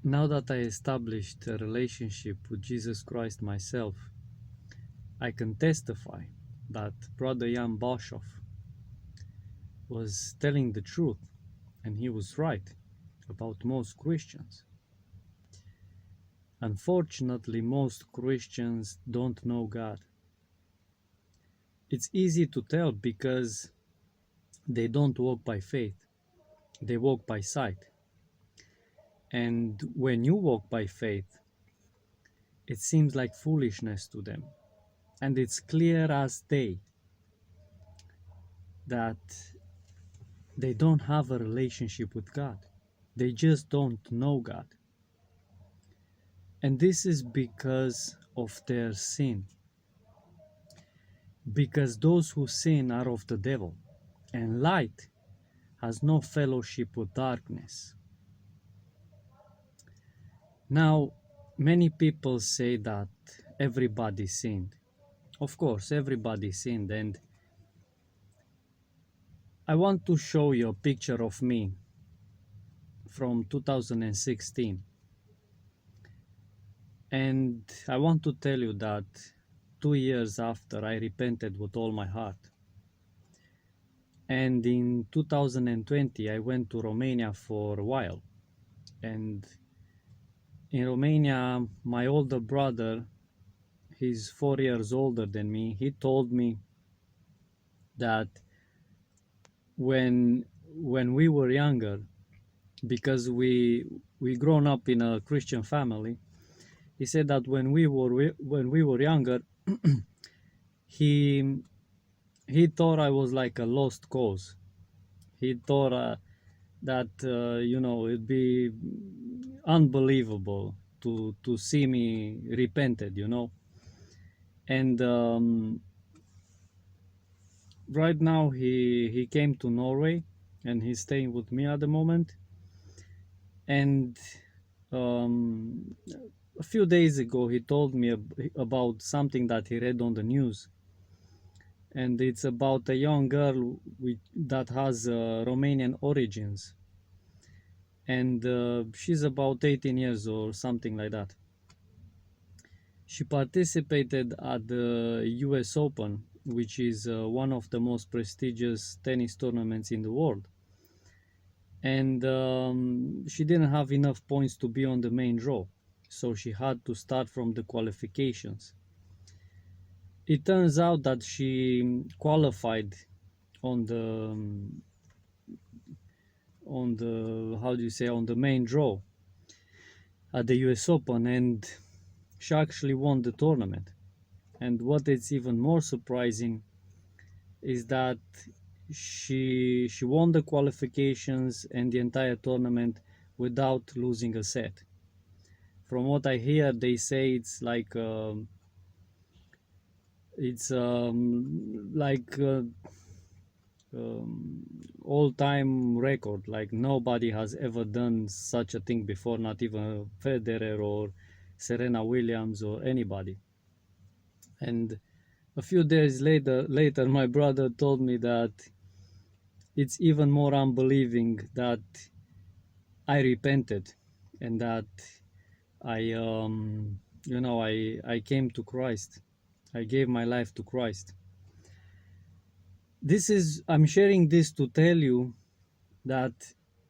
Now that I established a relationship with Jesus Christ myself, I can testify that Brother Jan Boshoff was telling the truth, and he was right about most Christians. Unfortunately, most Christians don't know God. It's easy to tell because they don't walk by faith, they walk by sight. And when you walk by faith, it seems like foolishness to them. And it's clear as day that they don't have a relationship with God. They just don't know God. And this is because of their sin. Because those who sin are of the devil, and light has no fellowship with darkness. Now, many people say that everybody sinned. Of course, everybody sinned, and I want to show you a picture of me from 2016. And I want to tell you that 2 years after, I repented with all my heart. And in 2020, I went to Romania for a while. And in Romania, my older brother, he's 4 years older than me, he told me that when we were younger, because we grown up in a Christian family, he said that when we were younger, he thought I was like a lost cause. He thought that you know, it'd be unbelievable to see me repented, you know. And right now he came to Norway, and he's staying with me at the moment. And a few days ago he told me about something that he read on the news, and it's about a young girl that has Romanian origins, and she's about 18 years or something like that. She participated at the US Open, which is one of the most prestigious tennis tournaments in the world. And she didn't have enough points to be on the main draw, so she had to start from the qualifications. It turns out that she qualified on the how do you say, on the main draw at the US Open, and she actually won the tournament. And what is even more surprising is that she won the qualifications and the entire tournament without losing a set. From what I hear, they say it's like all-time record. Like nobody has ever done such a thing before, not even Federer or Serena Williams or anybody. And a few days later, my brother told me that it's even more unbelieving that I repented and that I you know, I came to Christ. I gave my life to Christ. I'm sharing this to tell you that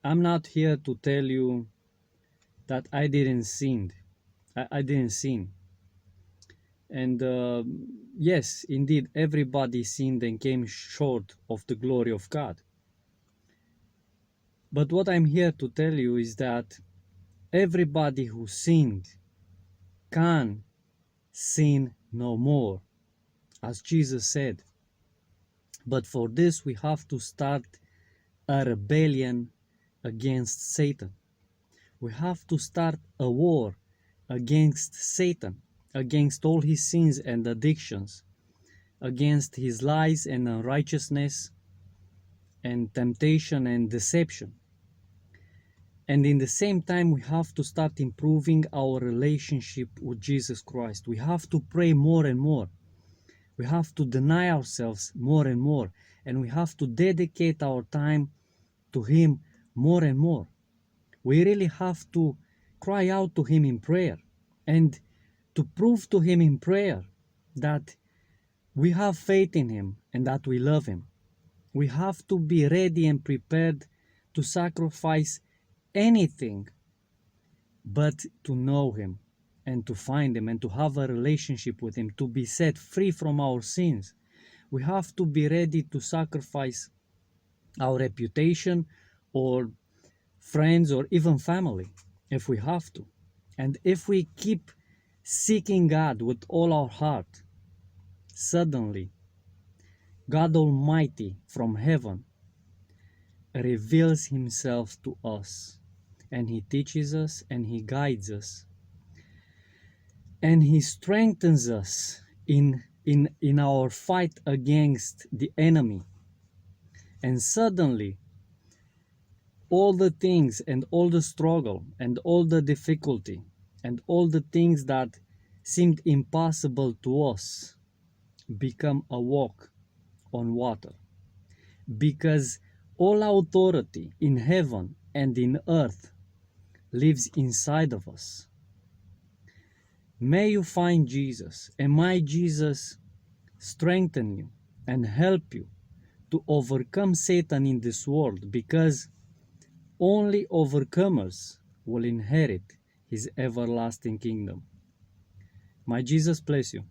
I'm not here to tell you that I didn't sin. I didn't sin. And yes, indeed, everybody sinned and came short of the glory of God. But what I'm here to tell you is that everybody who sinned can sin no more, as Jesus said. But for this, we have to start a rebellion against Satan. We have to start a war against Satan, against all his sins and addictions, against his lies and unrighteousness and temptation and deception. And in the same time, we have to start improving our relationship with Jesus Christ. We have to pray more and more. We have to deny ourselves more and more. And we have to dedicate our time to Him more and more. We really have to cry out to Him in prayer, and to prove to Him in prayer that we have faith in Him and that we love Him. We have to be ready and prepared to sacrifice anything but to know Him and to find Him and to have a relationship with Him, to be set free from our sins. We have to be ready to sacrifice our reputation or friends or even family if we have to. And if we keep seeking God with all our heart, suddenly God Almighty from heaven reveals Himself to us, and He teaches us and He guides us and He strengthens us in our fight against the enemy. And suddenly all the things and all the struggle and all the difficulty and all the things that seemed impossible to us become a walk on water, because all authority in heaven and in earth lives inside of us. May you find Jesus, and may Jesus strengthen you and help you to overcome Satan in this world, because only overcomers will inherit His everlasting kingdom. May Jesus bless you.